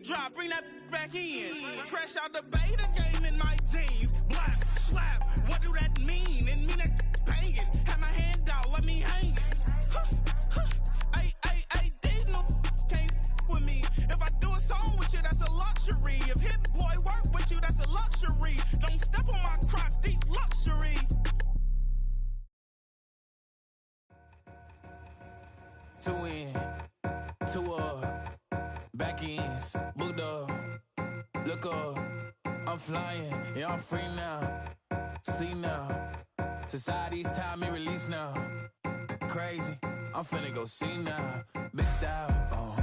drop, bring that back in. Fresh out the beta game in my jeans. Black, slap, what do that mean? It mean that banging. Have my hand out, let me hang it. These no can't with me. If I do a song with you, that's a luxury. If Hit Boy work with you, that's a luxury. Don't step on my Crocs, these luxury. Two in, two back ends, booked up, look up, I'm flying, yeah, I'm free now, see now, society's time me release now, crazy, I'm finna go see now, big style,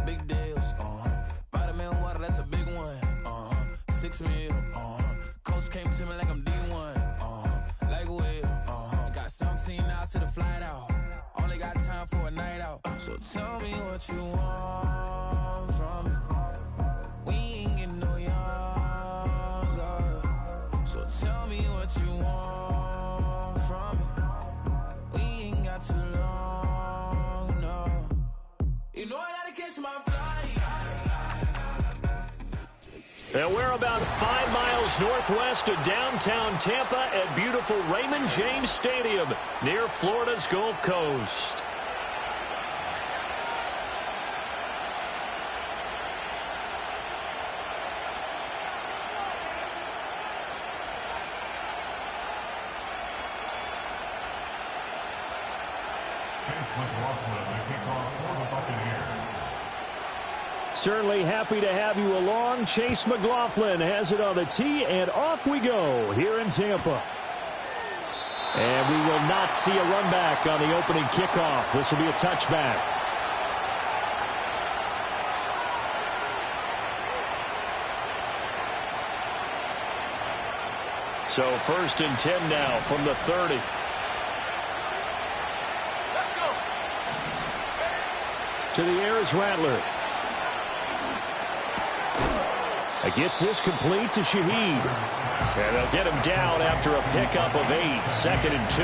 big deals, vitamin water, that's a big one, 6 mil, coach came to me like I'm D1, like Will, got 17 hours to the flight out. Only got time for a night out. So tell me what you want from me. We ain't getting no younger. So tell me what you want from me. We ain't got too long, no. You know I gotta catch my flight. And we're about 5 miles northwest of downtown Tampa at beautiful Raymond James Stadium near Florida's Gulf Coast. Certainly happy to have you along. Chase McLaughlin has it on the tee, and off we go here in Tampa. And we will not see a run back on the opening kickoff. This will be a touchback. So 1st and 10 now from the 30. Let's go. To the air is Rattler. Gets this complete to Shaheed. And they'll get him down after a pickup of 8, 2nd and 2.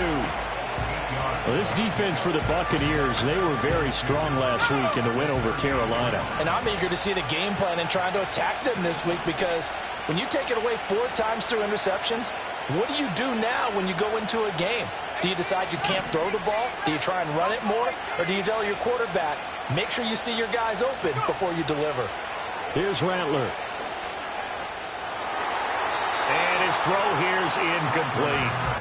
Well, this defense for the Buccaneers, they were very strong last week in the win over Carolina. And I'm eager to see the game plan and trying to attack them this week, because when you take it away 4 times through interceptions, what do you do now when you go into a game? Do you decide you can't throw the ball? Do you try and run it more? Or do you tell your quarterback, make sure you see your guys open before you deliver? Here's Rattler. And his throw here's incomplete.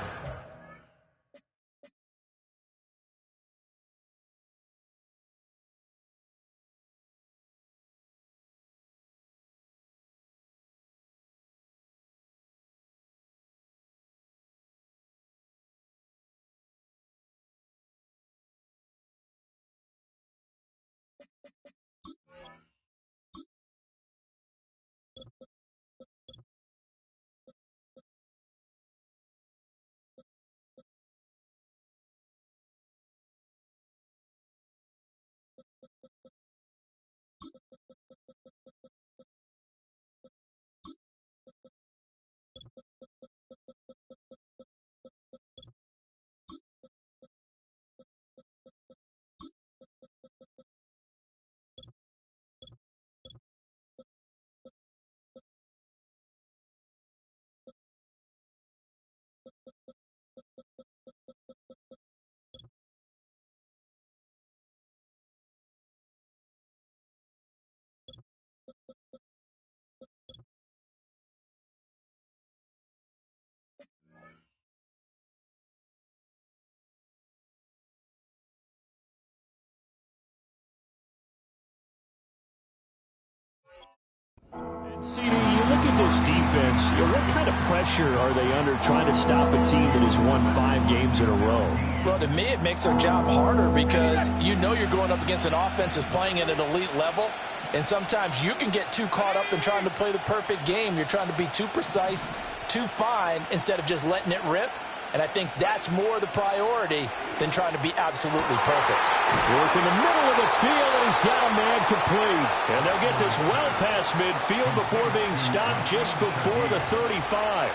CD, you look at this defense, what kind of pressure are they under trying to stop a team that has won 5 games in a row? Well, to me, it makes their job harder because you know you're going up against an offense that's playing at an elite level, and sometimes you can get too caught up in trying to play the perfect game. You're trying to be too precise, too fine, instead of just letting it rip. And I think that's more the priority than trying to be absolutely perfect. Work in the middle of the field, and he's got a man complete. And they'll get this well past midfield before being stopped just before the 35.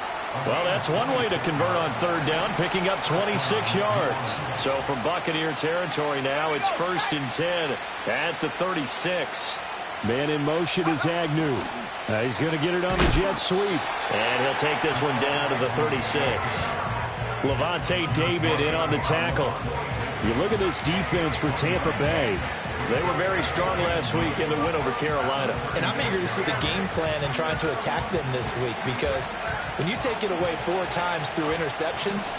Well, that's one way to convert on 3rd down, picking up 26 yards. So from Buccaneer territory now, it's 1st and 10 at the 36. Man in motion is Agnew. He's going to get it on the jet sweep. And he'll take this one down to the 36. Levante David in on the tackle. You look at this defense for Tampa Bay. They were very strong last week in the win over Carolina. And I'm eager to see the game plan and trying to attack them this week, because when you take it away 4 times through interceptions,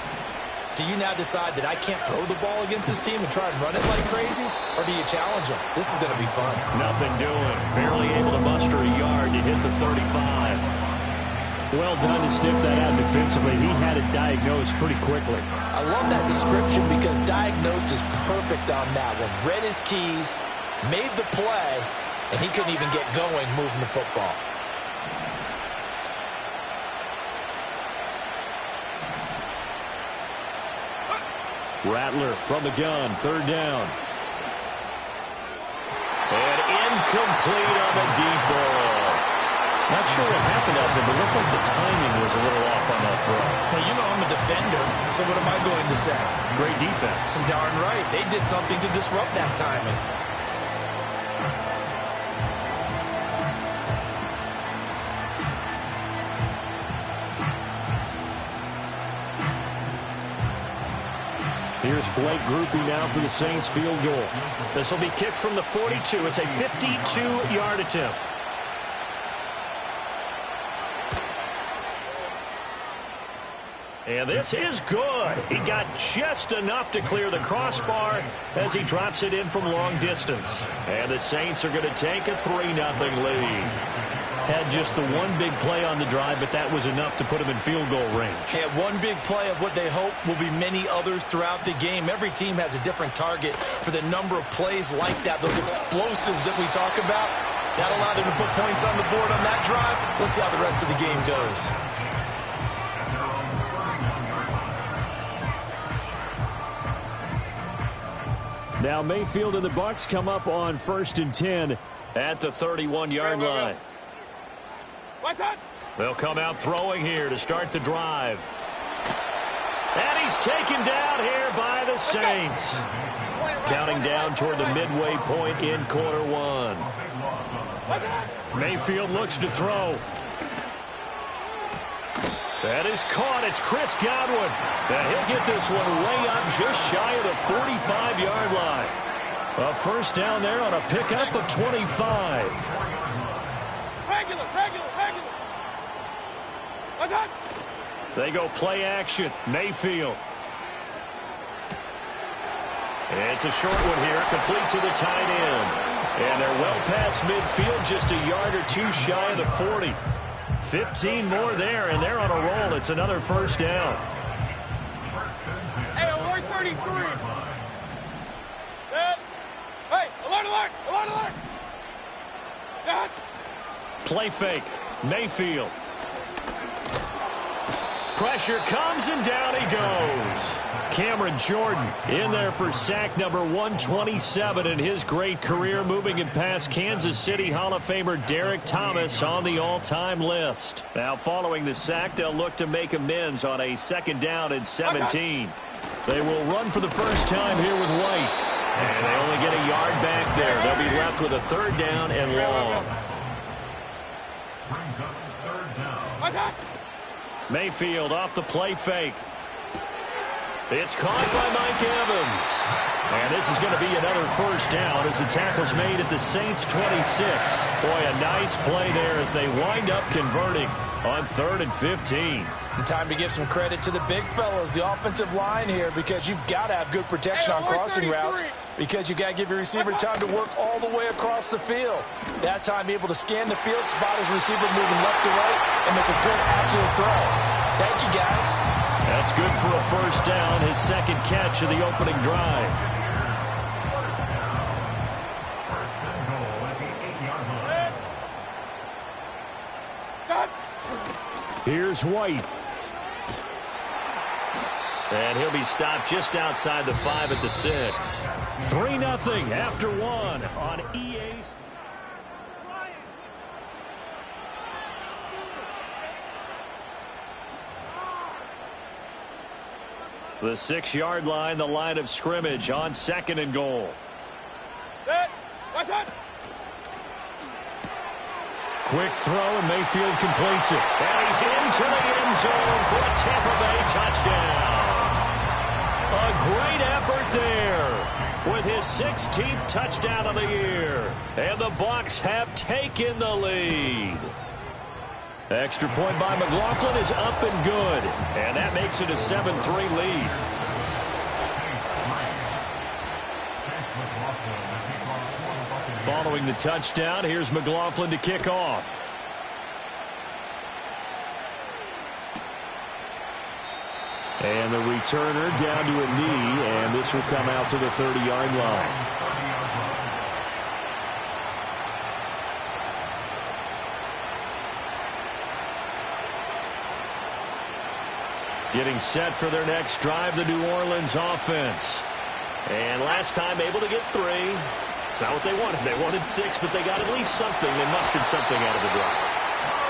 do you now decide that I can't throw the ball against this team and try and run it like crazy? Or do you challenge them? This is going to be fun. Nothing doing. Barely able to muster a yard to hit the 35. Well done to sniff that out defensively. He had it diagnosed pretty quickly. I love that description because diagnosed is perfect on that one. Read his keys, made the play, and he couldn't even get going moving the football. Rattler from the gun, 3rd down. And incomplete on the deep ball. Not sure what happened out there, but it looked like the timing was a little off on that throw. Hey, you know I'm a defender, so what am I going to say? Great defense. Darn right. They did something to disrupt that timing. Here's Blake Grupe now for the Saints field goal. This will be kicked from the 42. It's a 52-yard attempt. And this is good. He got just enough to clear the crossbar as he drops it in from long distance. And the Saints are going to take a 3-0 lead. Had just the one big play on the drive, but that was enough to put him in field goal range. Yeah, one big play of what they hope will be many others throughout the game. Every team has a different target for the number of plays like that, those explosives that we talk about. That allowed him to put points on the board on that drive. Let's see how the rest of the game goes. Now Mayfield and the Bucs come up on 1st and 10 at the 31-yard line. They'll come out throwing here to start the drive. And he's taken down here by the Saints. Counting down toward the midway point in quarter 1. Mayfield looks to throw. That is caught. It's Chris Godwin. And he'll get this one way up just shy of the 45-yard line. A first down there on a pickup of 25. Regular. What's that? They go play action. Mayfield. It's a short one here, complete to the tight end. And they're well past midfield, just a yard or two shy of the 40. 15 more there, and they're on a roll. It's another first down. Hey, alert 33. Hey, alert. Play fake. Mayfield. Pressure comes, and down he goes. Cameron Jordan in there for sack number 127 in his great career, moving it past Kansas City Hall of Famer Derek Thomas on the all-time list. Now following the sack, they'll look to make amends on a 2nd down and 17. They will run for the first time here with White. And they only get a yard back there. They'll be left with a 3rd down and long. Mayfield off the play fake. It's caught by Mike Evans. And this is going to be another first down as the tackle's made at the Saints 26. Boy, a nice play there as they wind up converting on 3rd and 15. And time to give some credit to the big fellas, the offensive line here, because you've got to have good protection on crossing routes, because you've got to give your receiver time to work all the way across the field. That time able to scan the field, spot his receiver moving left to right, and make a good, accurate throw. Thank you, guys. That's good for a first down, his 2nd catch of the opening drive. Here's White. And he'll be stopped just outside the 5 at the 6. 3-0 after 1 on EA's. The 6-yard line, the line of scrimmage on 2nd and goal. What's that? Quick throw, and Mayfield completes it. And he's into the end zone for a Tampa Bay touchdown. A great effort there with his 16th touchdown of the year. And the Bucs have taken the lead. Extra point by McLaughlin is up and good. And that makes it a 7-3 lead. Following the touchdown, here's McLaughlin to kick off. And the returner down to a knee, and this will come out to the 30-yard line. Getting set for their next drive, the New Orleans offense. And last time able to get 3. It's not what they wanted. They wanted 6, but they got at least something. They mustered something out of the drive.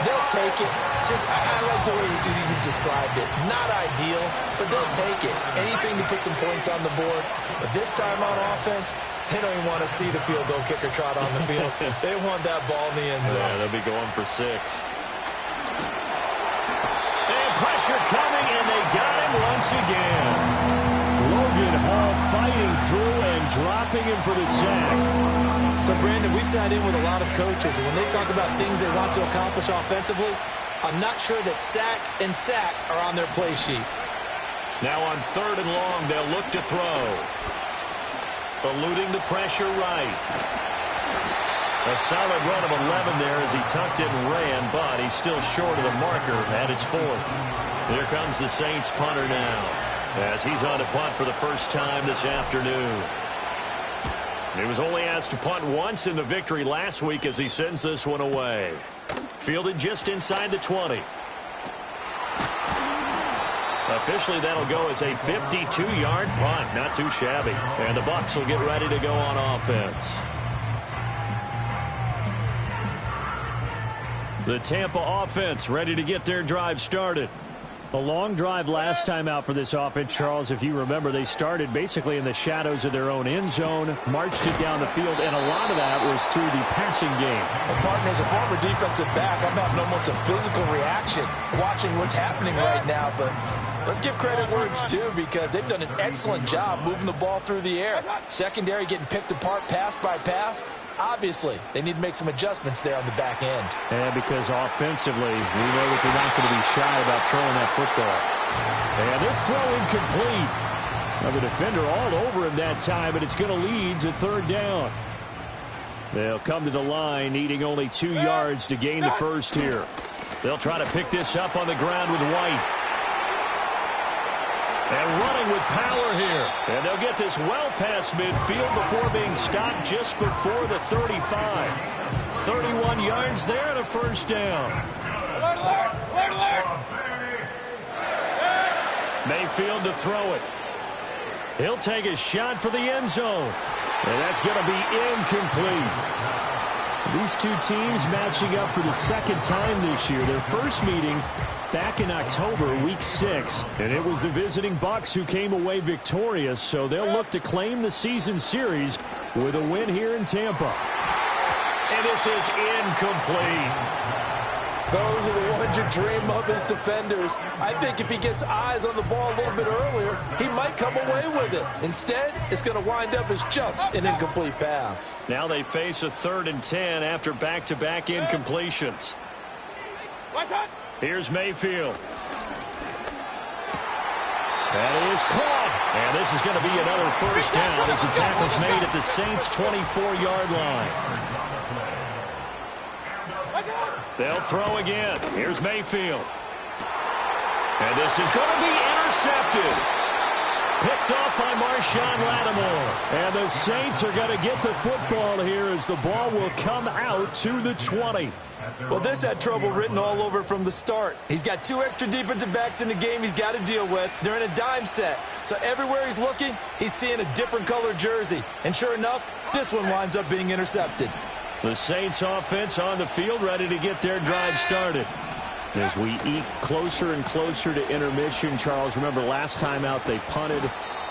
They'll take it. I like the way you described it. Not ideal, but they'll take it. Anything to put some points on the board. But this time on offense, they don't even want to see the field goal kicker trot on the field. They want that ball in the end zone. Yeah, they'll be going for 6. And pressure coming, and they got him once again. Logan Hall fighting through and dropping him for the sack. So, Brandon, we sat in with a lot of coaches, and when they talk about things they want to accomplish offensively, I'm not sure that sack and sack are on their play sheet. Now on 3rd and long, they'll look to throw. Eluding the pressure right. A solid run of 11 there as he tucked it and ran, but he's still short of the marker at its 4th. Here comes the Saints punter now, as he's on to punt for the first time this afternoon. He was only asked to punt once in the victory last week as he sends this one away. Fielded just inside the 20. Officially, that'll go as a 52-yard punt. Not too shabby. And the Bucs will get ready to go on offense. The Tampa offense ready to get their drive started. A long drive last time out for this offense, Charles. If you remember, they started basically in the shadows of their own end zone, marched it down the field, and a lot of that was through the passing game. Well, partner, as a former defensive back, I'm having almost a physical reaction watching what's happening right now. But let's give credit where it's due, because they've done an excellent job moving the ball through the air. Secondary getting picked apart pass by pass. Obviously, they need to make some adjustments there on the back end. And because offensively, we know that they're not going to be shy about throwing that football. And this throw incomplete. Now the defender all over him that time, but it's going to lead to 3rd down. They'll come to the line, needing only 2 yards to gain the first here. They'll try to pick this up on the ground with White. And running with power here. And they'll get this well past midfield before being stopped just before the 35. 31 yards there and a first down. Clear alert! Mayfield to throw it. He'll take a shot for the end zone. And that's going to be incomplete. These two teams matching up for the 2nd time this year. Their first meeting back in October, week 6. And it was the visiting Bucs who came away victorious. So they'll look to claim the season series with a win here in Tampa. And this is incomplete. Those are the ones you dream of as defenders. I think if he gets eyes on the ball a little bit earlier, he might come away with it. Instead, it's going to wind up as just an incomplete pass. Now they face a 3rd and 10 after back-to-back incompletions. Here's Mayfield. That is caught. And this is going to be another first down as the tackle's made at the Saints' 24-yard line. They'll throw again. Here's Mayfield. And this is going to be intercepted. Picked off by Marshawn Lattimore. And the Saints are going to get the football here as the ball will come out to the 20. Well, this had trouble written all over from the start. He's got 2 extra defensive backs in the game he's got to deal with. They're in a dime set. So everywhere he's looking, he's seeing a different color jersey. And sure enough, this one winds up being intercepted. The Saints offense on the field ready to get their drive started. As we eke closer and closer to intermission, Charles, remember last time out they punted.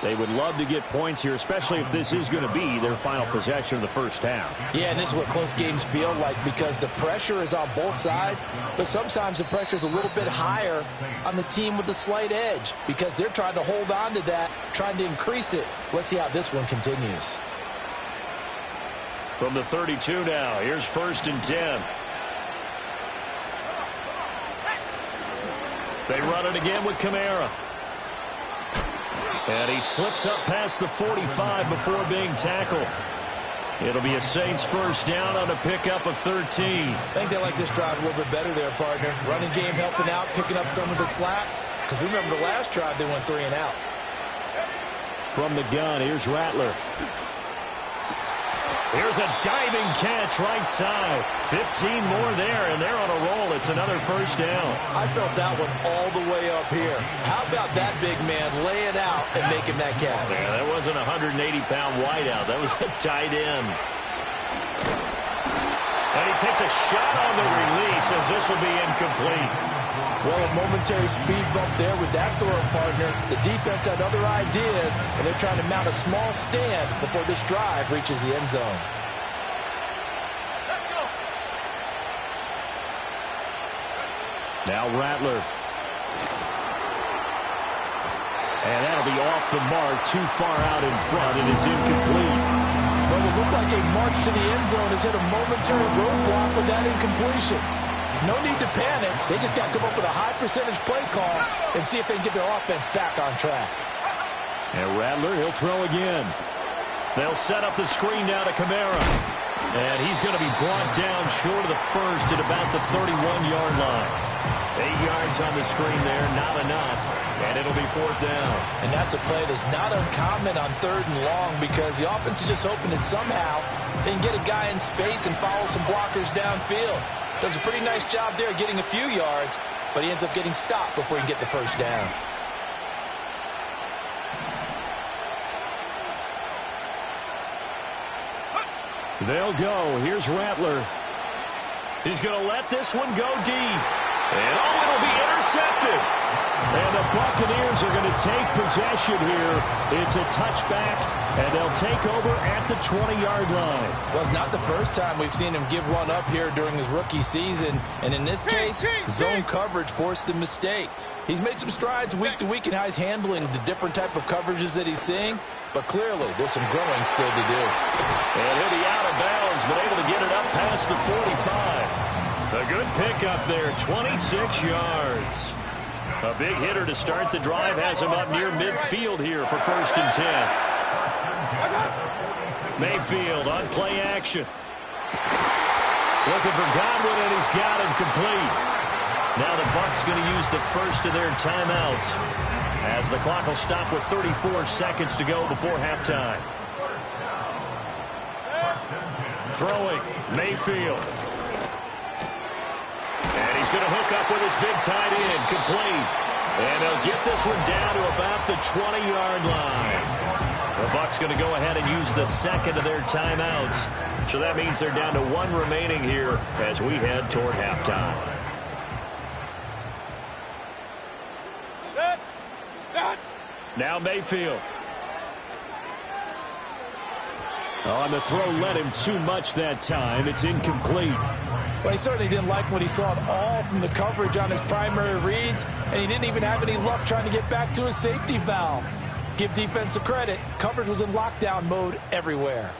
They would love to get points here, especially if this is going to be their final possession of the first half. Yeah, and this is what close games feel like because the pressure is on both sides, but sometimes the pressure is a little bit higher on the team with the slight edge because they're trying to hold on to that, trying to increase it. Let's see how this one continues. From the 32 now, here's 1st and 10. They run it again with Kamara. And he slips up past the 45 before being tackled. It'll be a Saints first down on a pickup of 13. I think they like this drive a little bit better there, partner. Running game helping out, picking up some of the slack. Because remember the last drive, they went 3 and out. From the gun, here's Rattler. Here's a diving catch right side. 15 more there, and they're on a roll. It's another first down. I felt that one all the way up here. How about that big man laying out and making that catch? Yeah, that wasn't a 180-pound wideout. That was a tight end. And he takes a shot on the release as this will be incomplete. Well, a momentary speed bump there with that throw, partner. The defense had other ideas, and they're trying to mount a small stand before this drive reaches the end zone. Let's go. Now Rattler. And that'll be off the mark, too far out in front, and it's incomplete. Well, it looked like a march to the end zone has hit a momentary roadblock with that incompletion. No need to panic. They just got to come up with a high percentage play call and see if they can get their offense back on track. And Rattler, he'll throw again. They'll set up the screen now to Kamara. And he's going to be brought down short of the first at about the 31-yard line. 8 yards on the screen there, not enough. And it'll be 4th down. And that's a play that's not uncommon on 3rd and long because the offense is just hoping that somehow they can get a guy in space and follow some blockers downfield. Does a pretty nice job there getting a few yards, but he ends up getting stopped before he can get the first down. They'll go. Here's Rattler. He's going to let this one go deep. And it'll be intercepted. And the Buccaneers are going to take possession here. It's a touchback, and they'll take over at the 20-yard line. Well, it's not the first time we've seen him give one up here during his rookie season. And in this case, zone coverage forced the mistake. He's made some strides week to week in how he's handling the different type of coverages that he's seeing. But clearly, there's some growing still to do. And he'll be out of bounds, but able to get it up past the 45. A good pickup there, 26 yards. A big hitter to start the drive has him up near midfield here for 1st and 10. Mayfield on play action. Looking for Godwin, and he's got him complete. Now the Bucs going to use the first of their timeouts as the clock will stop with 34 seconds to go before halftime. Throwing, Mayfield. And he's going to hook up with his big tight end, complete. And he'll get this one down to about the 20-yard line. The Bucs going to go ahead and use the second of their timeouts. So that means they're down to 1 remaining here as we head toward halftime. Now Mayfield. On the throw, led him too much that time. It's incomplete. Well, he certainly didn't like when he saw it all from the coverage on his primary reads, and he didn't even have any luck trying to get back to his safety valve. Give defense a credit. Coverage was in lockdown mode everywhere.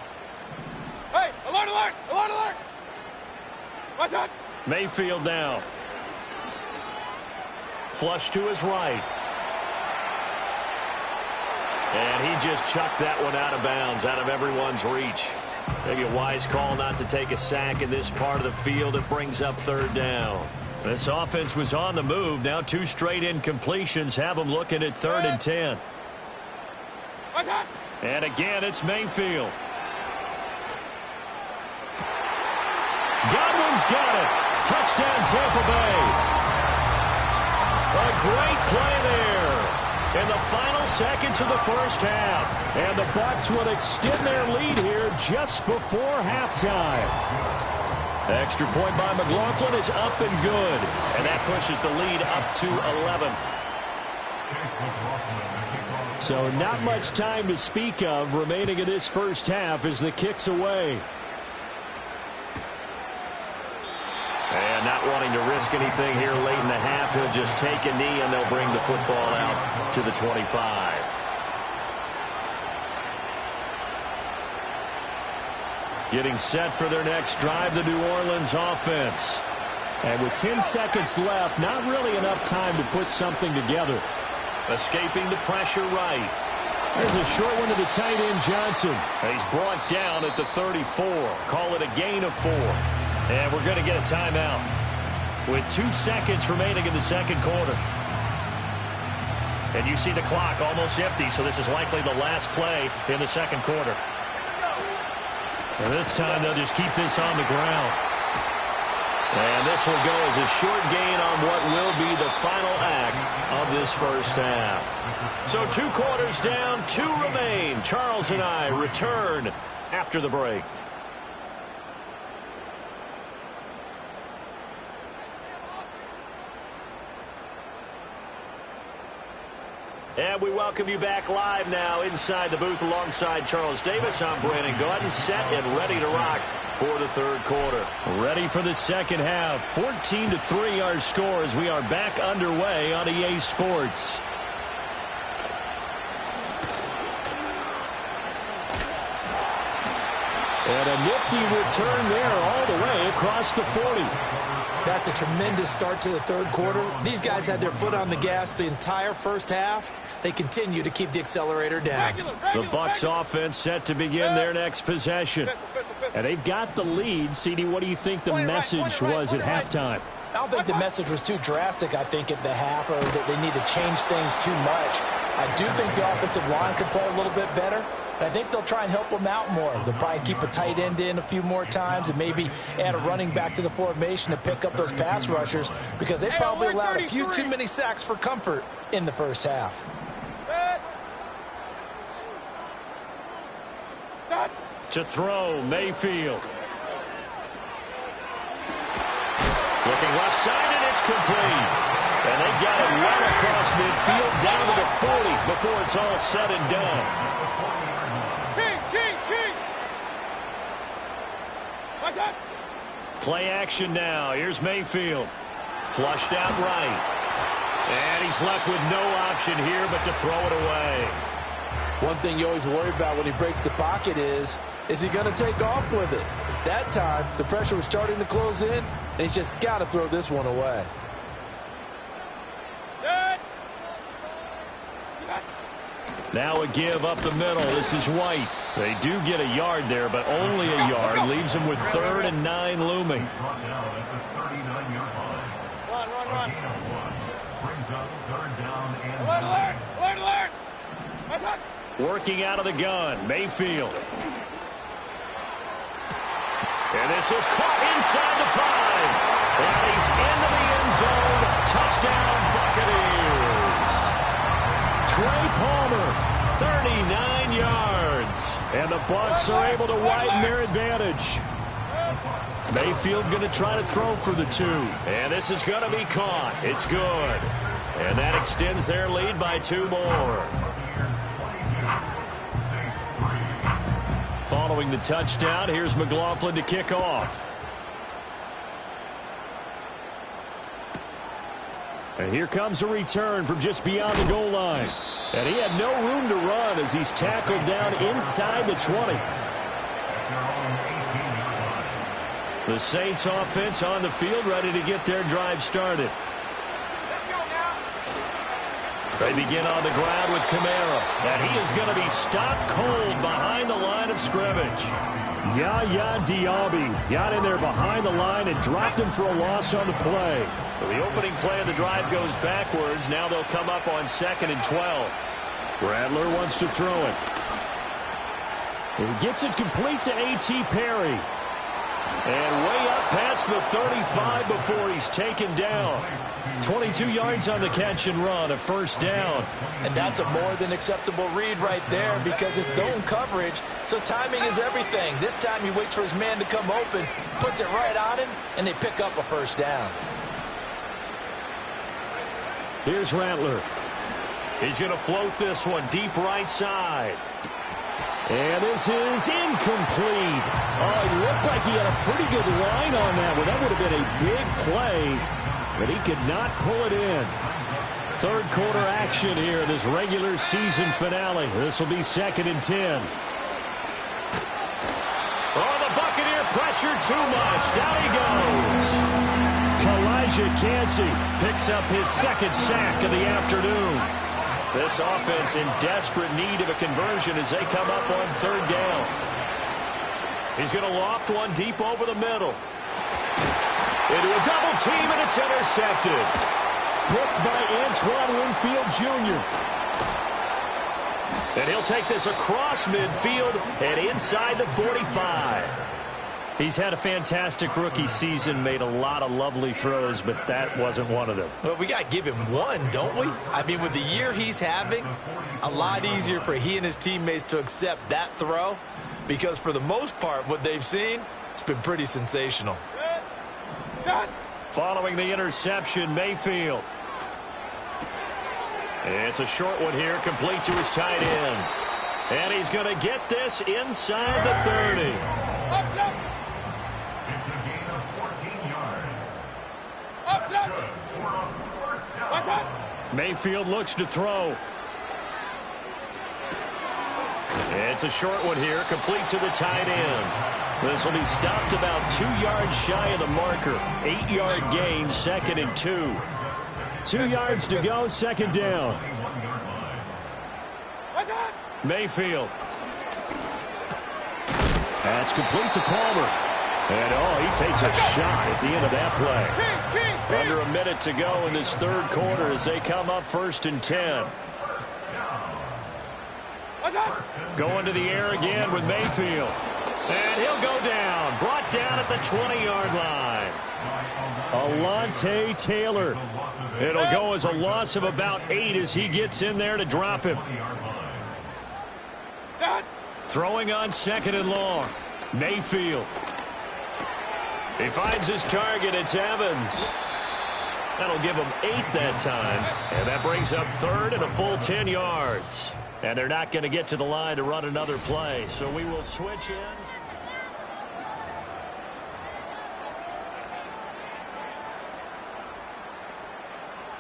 Hey, alert, alert, alert, alert. What's up? Mayfield now. Flush to his right. And he just chucked that one out of bounds, out of everyone's reach. Maybe a wise call not to take a sack in this part of the field. It brings up 3rd down. This offense was on the move. Now 2 straight incompletions have them looking at 3rd and 10. And again, it's Mayfield. Godwin's got it. Touchdown, Tampa Bay. A great play there in the final seconds of the first half. And the Bucs would extend their lead here just before halftime. Extra point by McLaughlin is up and good. And that pushes the lead up to 11. So not much time to speak of remaining in this first half as the kick's away. And not wanting to risk anything here late in the half, he'll just take a knee and they'll bring the football out to the 25. Getting set for their next drive, the New Orleans offense. And with 10 seconds left, not really enough time to put something together. Escaping the pressure right. There's a short one to the tight end, Johnson. He's brought down at the 34. Call it a gain of 4. And we're going to get a timeout with 2 seconds remaining in the second quarter. And you see the clock almost empty, so this is likely the last play in the second quarter. And this time they'll just keep this on the ground. And this will go as a short gain on what will be the final act of this first half. So 2 quarters down, 2 remain. Charles and I return after the break. And we welcome you back live now inside the booth alongside Charles Davis. I'm Brandon Gaudin, set and ready to rock for the third quarter. Ready for the second half. 14-3 our score as we are back underway on EA Sports. And a nifty return there all the way across the 40. That's a tremendous start to the third quarter. These guys had their foot on the gas the entire first half. They continue to keep the accelerator down. The Bucs offense set to begin their next possession. And they've got the lead. CD, what do you think the message was at halftime? I don't think the message was too drastic, I think, at the half, or that they need to change things too much. I do think the offensive line could play a little bit better. I think they'll try and help them out more. They'll probably keep a tight end in a few more times and maybe add a running back to the formation to pick up those pass rushers because they probably allowed a few too many sacks for comfort in the first half. To throw, Mayfield. Looking left side, and it's complete. And they got it right across midfield down to the 40 before it's all said and done. Play action now. Here's Mayfield. Flushed out right. And he's left with no option here but to throw it away. One thing you always worry about when he breaks the pocket is he going to take off with it? That time, the pressure was starting to close in, and he's just got to throw this one away. Now a give up the middle. This is White. They do get a yard there, but only a yard. Leaves them with 3rd and 9 looming. Run. Working out of the gun, Mayfield. And this is caught inside the 5. And he's into the end zone. Touchdown, Buccaneers. Trey Palmer, 39 yards. and the Bucs are able to widen their advantage. Mayfield going to try to throw for the 2. And this is going to be caught. It's good. And that extends their lead by 2 more. Following the touchdown, here's McLaughlin to kick off. And here comes a return from just beyond the goal line. And he had no room to run as he's tackled down inside the 20. The Saints offense on the field, ready to get their drive started. They begin on the ground with Kamara. And he is going to be stopped cold behind the line of scrimmage. Yaya Diaby got in there behind the line and dropped him for a loss on the play. So the opening play of the drive goes backwards. Now they'll come up on 2nd and 12. Rattler wants to throw it. He gets it complete to A.T. Perry. And way up past the 35 before he's taken down. 22 yards on the catch and run, a first down. And that's a more than acceptable read right there because it's zone coverage, so timing is everything. This time he waits for his man to come open, puts it right on him, and they pick up a first down. Here's Rattler. He's going to float this one deep right side. And this is incomplete. Oh, he looked like he had a pretty good line on that one. That would have been a big play, but he could not pull it in. Third quarter action here, this regular season finale. This will be 2nd and 10. Oh, the Buccaneer pressure too much. Down he goes. Elijah Cansey picks up his 2nd sack of the afternoon. This offense in desperate need of a conversion as they come up on 3rd down. He's going to loft one deep over the middle. Into a double team, and it's intercepted. Picked by Antoine Winfield Jr. And he'll take this across midfield and inside the 45. He's had a fantastic rookie season, made a lot of lovely throws, but that wasn't one of them. Well, we got to give him one, don't we? I mean, with the year he's having, a lot easier for he and his teammates to accept that throw because for the most part, what they've seen, it's been pretty sensational. Following the interception, Mayfield. It's a short one here, complete to his tight end. And he's going to get this inside the 30. Mayfield looks to throw. It's a short one here, complete to the tight end. This will be stopped about 2 yards shy of the marker. 8-yard gain, 2nd and 2. 2 yards to go, 2nd down. Mayfield. That's complete to Palmer. And, he takes a shot at the end of that play. Under a minute to go in this 3rd quarter as they come up 1st and 10. Going to the air again with Mayfield. And he'll go down. Brought down at the 20-yard line. Alontae Taylor. It'll go as a loss of about 8 as he gets in there to drop him. Throwing on 2nd and long. Mayfield. He finds his target. It's Evans. That'll give him 8 that time. And that brings up 3rd and a full 10 yards. And they're not going to get to the line to run another play. So we will switch ends.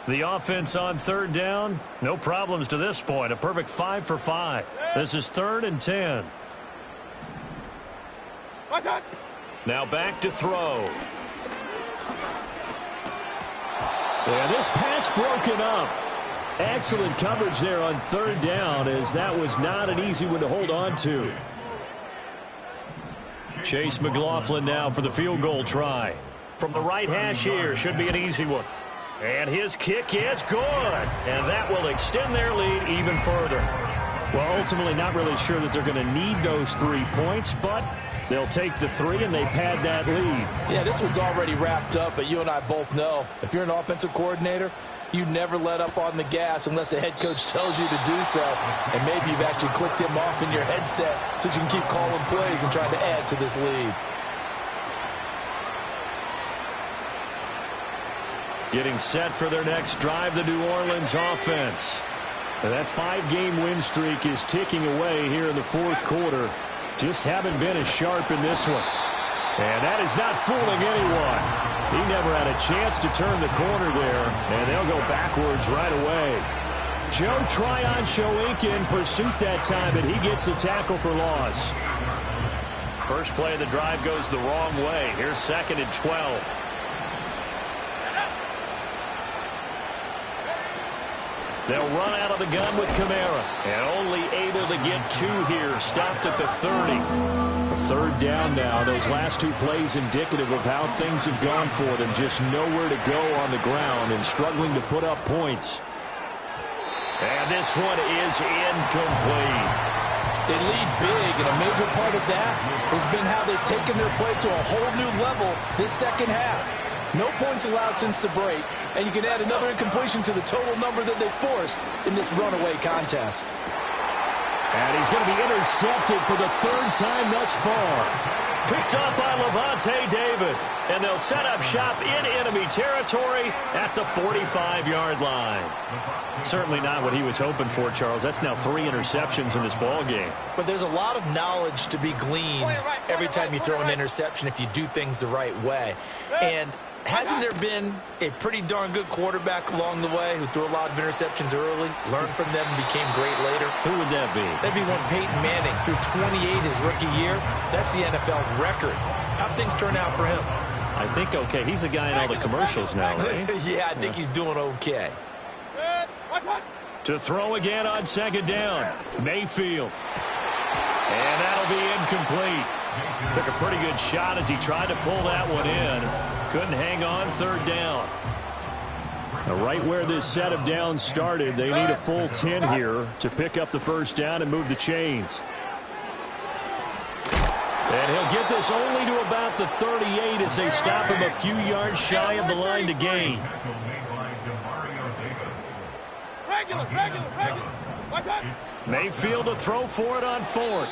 The offense on 3rd down. No problems to this point. A perfect 5 for 5. This is 3rd and 10. Now back to throw. And this pass broken up. Excellent coverage there on 3rd down as that was not an easy one to hold on to. Chase McLaughlin now for the field goal try. From the right hash here, should be an easy one. And his kick is good. And that will extend their lead even further. Well, ultimately not really sure that they're going to need those 3 points, but they'll take the 3 and they pad that lead. Yeah, this one's already wrapped up, but you and I both know if you're an offensive coordinator, you never let up on the gas unless the head coach tells you to do so. And maybe you've actually clicked him off in your headset so you can keep calling plays and trying to add to this lead. Getting set for their next drive, the New Orleans offense. And that 5-game win streak is ticking away here in the 4th quarter. Just haven't been as sharp in this one. And that is not fooling anyone. He never had a chance to turn the corner there, and they'll go backwards right away. Joe Tryon-Shoyinka in pursuit that time, and he gets the tackle for loss. First play of the drive goes the wrong way. Here's 2nd and 12. They'll run out of the gun with Kamara. And only able to get 2 here. Stopped at the 30. A 3rd down now. Those last 2 plays indicative of how things have gone for them. Just nowhere to go on the ground and struggling to put up points. And this one is incomplete. They lead big, and a major part of that has been how they've taken their play to a whole new level this second half. No points allowed since the break, and you can add another incompletion to the total number that they forced in this runaway contest. And he's going to be intercepted for the third time thus far. Picked up by Lavonte David. And they'll set up shop in enemy territory at the 45-yard line. Certainly not what he was hoping for, Charles. That's now 3 interceptions in this ball game. But there's a lot of knowledge to be gleaned every time you throw an interception if you do things the right way. And hasn't there been a pretty darn good quarterback along the way who threw a lot of interceptions early, learned from them, and became great later? Who would that be? That'd be one Peyton Manning threw 28 his rookie year. That's the NFL record. How'd things turn out for him? I think okay. He's a guy in all the commercials now, right? Yeah, I think he's doing okay. To throw again on second down. Mayfield. And that'll be incomplete. Took a pretty good shot as he tried to pull that one in. Couldn't hang on third down. Now, right where this set of downs started, they need a full 10 here to pick up the first down and move the chains. And he'll get this only to about the 38 as they stop him a few yards shy of the line to gain. Mayfield to throw for it on fourth.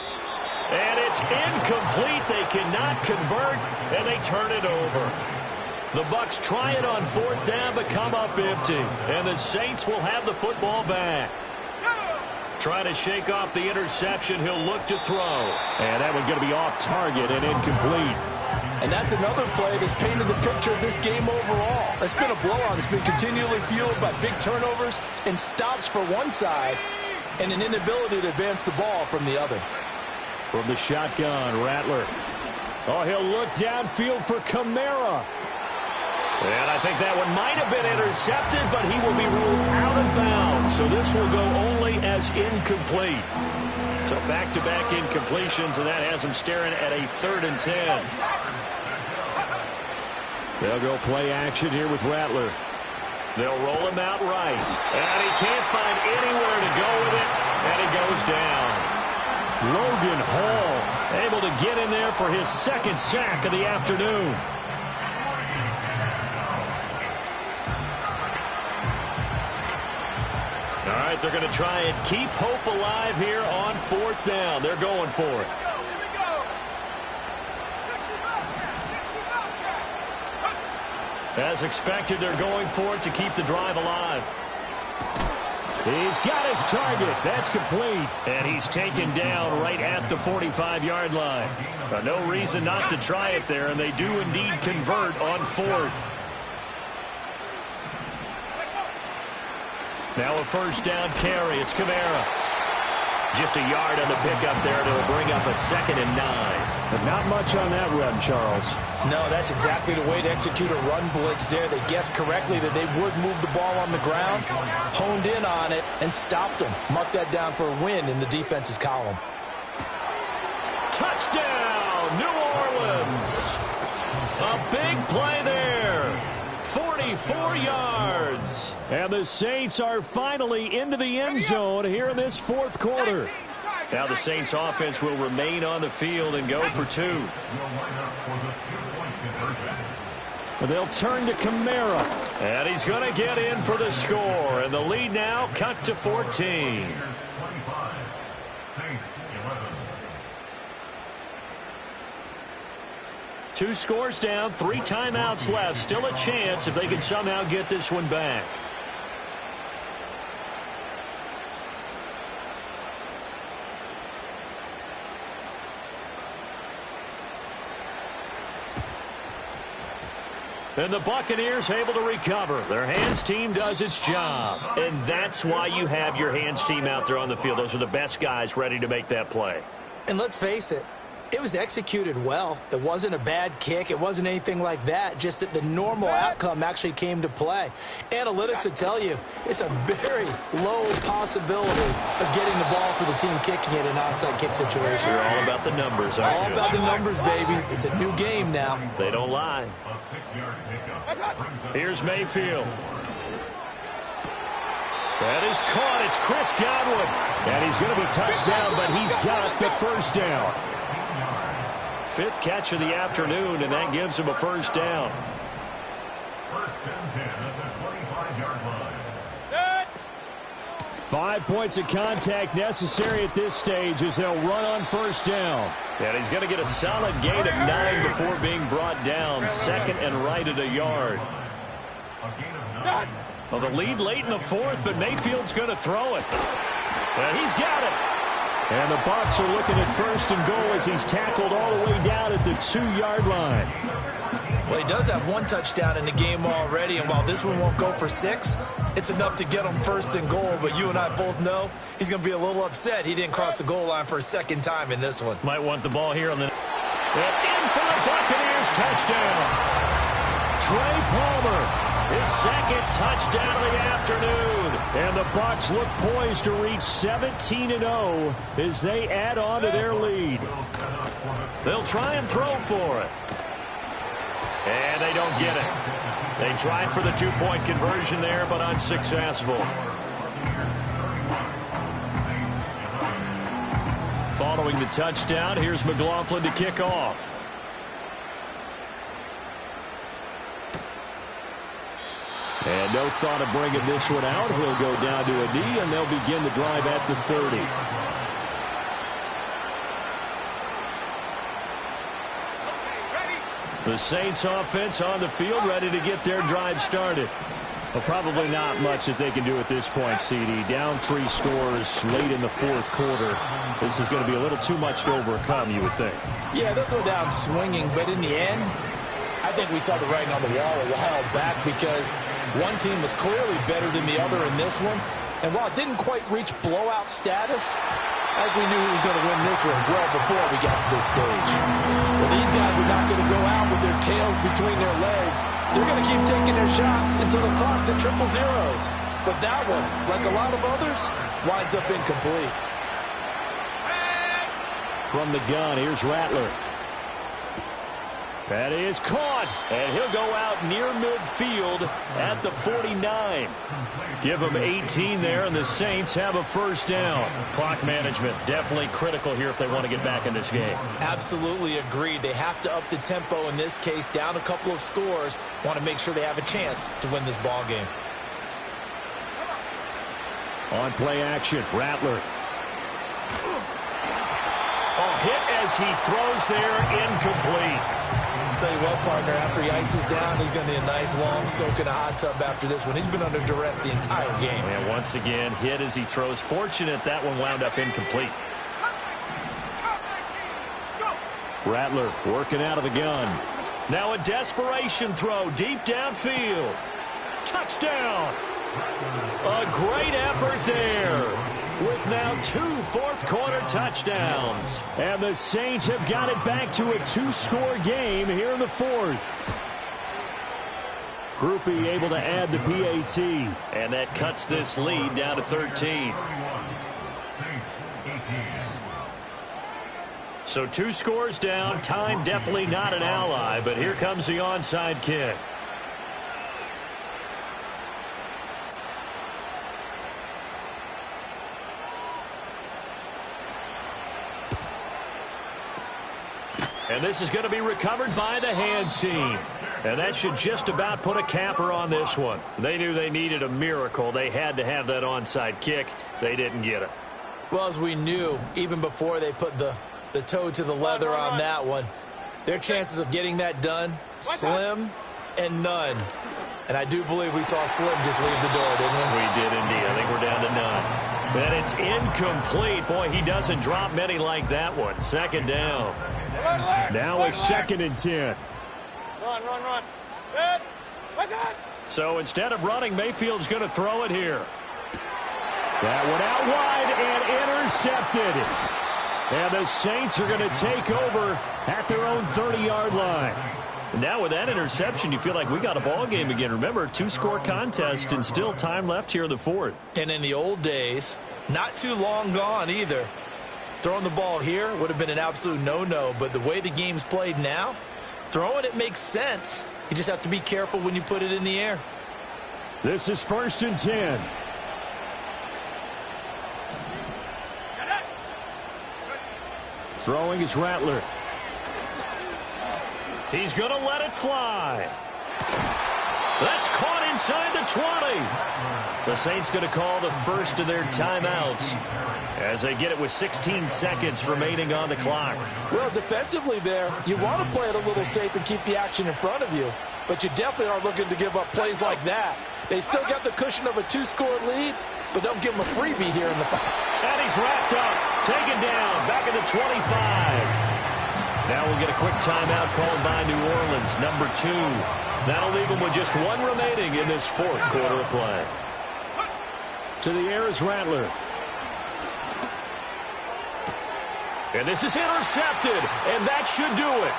And it's incomplete. They cannot convert, and they turn it over. The Bucs try it on fourth down, but come up empty. And the Saints will have the football back. Trying to shake off the interception. He'll look to throw. And that one's going to be off target and incomplete. And that's another play that's painted the picture of this game overall. It's been a blowout. It's been continually fueled by big turnovers and stops for one side and an inability to advance the ball from the other. From the shotgun, Rattler. Oh, he'll look downfield for Kamara. And I think that one might have been intercepted, but he will be ruled out of bounds. So this will go only as incomplete. So back-to-back incompletions, and that has him staring at a 3rd and 10. They'll go play action here with Rattler. They'll roll him out right. And he can't find anywhere to go with it, and he goes down. Logan Hall able to get in there for his 2nd sack of the afternoon. All right, they're going to try and keep hope alive here on 4th down. They're going for it. As expected, they're going for it to keep the drive alive. He's got his target. That's complete. And he's taken down right at the 45-yard line. No reason not to try it there, and they do indeed convert on 4th. Now a 1st down carry. It's Kamara. Just a yard on the pickup there to bring up a 2nd and 9. But not much on that run, Charles. No, that's exactly the way to execute a run blitz there. They guessed correctly that they would move the ball on the ground, honed in on it, and stopped them. Mark that down for a win in the defense's column. Touchdown, New Orleans. A big play there. 44 yards. And the Saints are finally into the end zone here in this 4th quarter. Now the Saints offense will remain on the field and go for 2. They'll turn to Kamara. And he's going to get in for the score. And the lead now cut to 14. Two scores down, 3 timeouts left. Still a chance if they can somehow get this one back. And the Buccaneers able to recover. Their hands team does its job. And that's why you have your hands team out there on the field. Those are the best guys ready to make that play. And let's face it, it was executed well. It wasn't a bad kick. It wasn't anything like that. Just that the normal outcome actually came to play. Analytics would tell you it's a very low possibility of getting the ball for the team kicking it in an onside kick situation. You're all about the numbers, aren't you? All about the numbers, baby. It's a new game now. They don't lie. That is caught. It's Chris Godwin. And he's going to be touched down, but he's got the first down. 5th catch of the afternoon, and that gives him a first down. First and 10 at the 25-yard line. 5 points of contact necessary at this stage as they'll run on first down. And he's going to get a solid gain of 9 before being brought down. Second and right at a yard. Well, the lead late in the 4th, but Mayfield's going to throw it. And he's got it. And the Bucs are looking at first and goal as he's tackled all the way down at the 2-yard line. Well, he does have 1 touchdown in the game already, and while this one won't go for 6, it's enough to get him first and goal. But you and I both know he's going to be a little upset he didn't cross the goal line for a second time in this one. Might want the ball here on the... And in for the Buccaneers touchdown. Trey Palmer. His second touchdown of the afternoon. And the Bucs look poised to reach 17-0 as they add on to their lead. They'll try and throw for it. And they don't get it. They tried for the 2-point conversion there, but unsuccessful. Following the touchdown, here's McLaughlin to kick off. And no thought of bringing this one out. He'll go down to a knee, and they'll begin the drive at the 30. The Saints offense on the field, ready to get their drive started. Well, probably not much that they can do at this point, CD. Down 3 scores late in the 4th quarter. This is going to be a little too much to overcome, you would think. Yeah, they'll go down swinging, but in the end, I think we saw the writing on the wall a while back because one team was clearly better than the other in this one. And while it didn't quite reach blowout status, I think we knew who was going to win this one well before we got to this stage. Well, these guys are not going to go out with their tails between their legs. They're going to keep taking their shots until the clock's at 000. But that one, like a lot of others, winds up incomplete. From the gun, here's Rattler. That is caught, and he'll go out near midfield at the 49. Give them 18 there, and the Saints have a first down. Clock management definitely critical here if they want to get back in this game. Absolutely agreed. They have to up the tempo in this case, down a couple of scores. Want to make sure they have a chance to win this ball game. On play action, Rattler. Oh, hit as he throws there, incomplete. I'll tell you what, partner, after he ices down, he's going to need a nice long soak in a hot tub after this one. He's been under duress the entire game. And once again, hit as he throws. Fortunate that one wound up incomplete. Rattler working out of the gun. Now a desperation throw deep downfield. Touchdown. A great effort there. With now 2 fourth-quarter touchdowns. And the Saints have got it back to a 2-score game here in the 4th. Groupie able to add the PAT. And that cuts this lead down to 13. So 2 scores down. Time definitely not an ally, but here comes the onside kick. And this is going to be recovered by the hands team. And that should just about put a capper on this one. They knew they needed a miracle. They had to have that onside kick. They didn't get it. Well, as we knew, even before they put the toe to the leather on that one, their chances of getting that done, slim and none. And I do believe we saw Slim just leave the door, didn't we? We did indeed. I think we're down to none. And it's incomplete. Boy, he doesn't drop many like that one. Second down. Now a 2nd and 10. Run. Good. What's that? So instead of running, Mayfield's going to throw it here. That one out wide and intercepted. And the Saints are going to take over at their own 30-yard line. And now with that interception, you feel like we got a ball game again. Remember, 2-score contest and still time left here in the 4th. And in the old days, not too long gone either, throwing the ball here would have been an absolute no-no. But the way the game's played now, throwing it makes sense. You just have to be careful when you put it in the air. This is 1st and 10. Throwing is Rattler. He's going to let it fly. That's caught inside the 20. The Saints going to call the first of their timeouts as they get it with 16 seconds remaining on the clock. Well, defensively there, you want to play it a little safe and keep the action in front of you, but you definitely aren't looking to give up plays like that. They still got the cushion of a 2-score lead, but don't give them a freebie here in the fight. And he's wrapped up, taken down, back at the 25. Now we'll get a quick timeout called by New Orleans, number 2. That'll leave them with just 1 remaining in this fourth quarter of play. To the air is Rattler. And this is intercepted, and that should do it.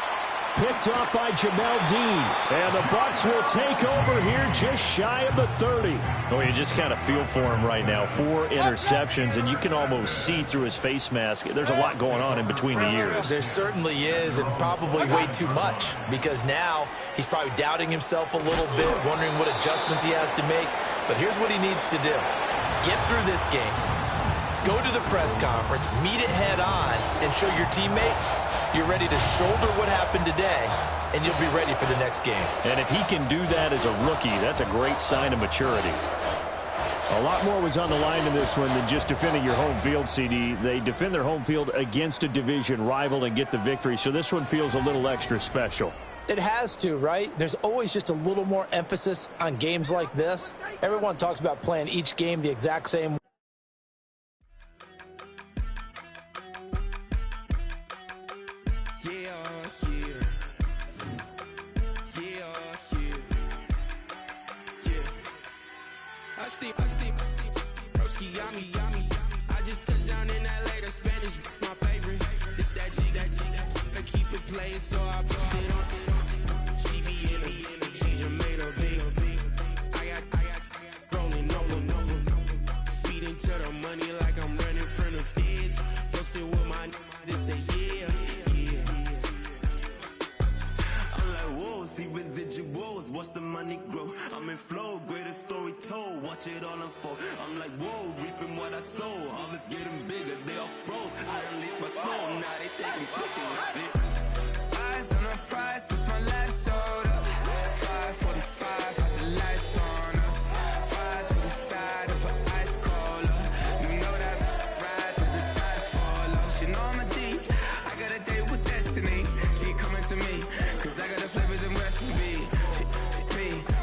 Picked off by Jamel Dean. And the Bucs will take over here just shy of the 30. Oh, you just kind of feel for him right now. 4 interceptions, and you can almost see through his face mask. There's a lot going on in between the ears. There certainly is, and probably way too much, because now he's probably doubting himself a little bit, wondering what adjustments he has to make. But here's what he needs to do. Get through this game. Go to the press conference, meet it head on, and show your teammates you're ready to shoulder what happened today, and you'll be ready for the next game. And if he can do that as a rookie, that's a great sign of maturity. A lot more was on the line in this one than just defending your home field, CD. They defend their home field against a division rival and get the victory, so this one feels a little extra special. It has to, right? There's always just a little more emphasis on games like this. Everyone talks about playing each game the exact same way. I just touched down in LA, the Spanish, my favorite. It's that G, I keep it playing, so I put it on. She be in a, she just made a big. I got rolling over, speeding to the money like I'm running from the feds. Posted with my this say yeah. I'm like, whoa, see residuals, watch the money grow. I'm in flow, greatest story told, watch it all unfold. I'm like, whoa, reaping what I sow. Harvest getting bigger, they all froze. I release my soul, now they taking pictures of it. Eyes on the prize, it's my last soda. 5:45, had the lights on us. Fries for the side of an ice cola. You know that ride till the tires fall off. You know I'm a D, I got a date with destiny. She coming to me, cause I got the flavors and recipe.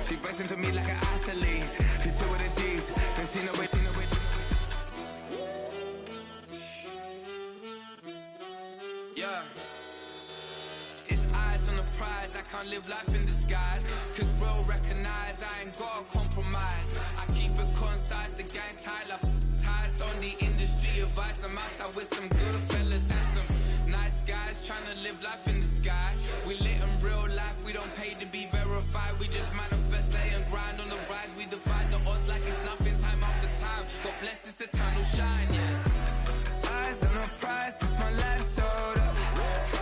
She pressing to me like an athlete. She took with the G's, then she know it. Yeah. It's eyes on the prize, I can't live life in disguise. Cause real recognize I ain't gotta compromise. I keep it concise, the gang tight like ties on the industry advice. I'm outside with some good fellas and some nice guys trying to live life in the sky. We lit in real life, we don't pay to be verified. We just manifest, lay and grind on the rise. We defy the odds like it's nothing, time after time. God bless this eternal shine, yeah.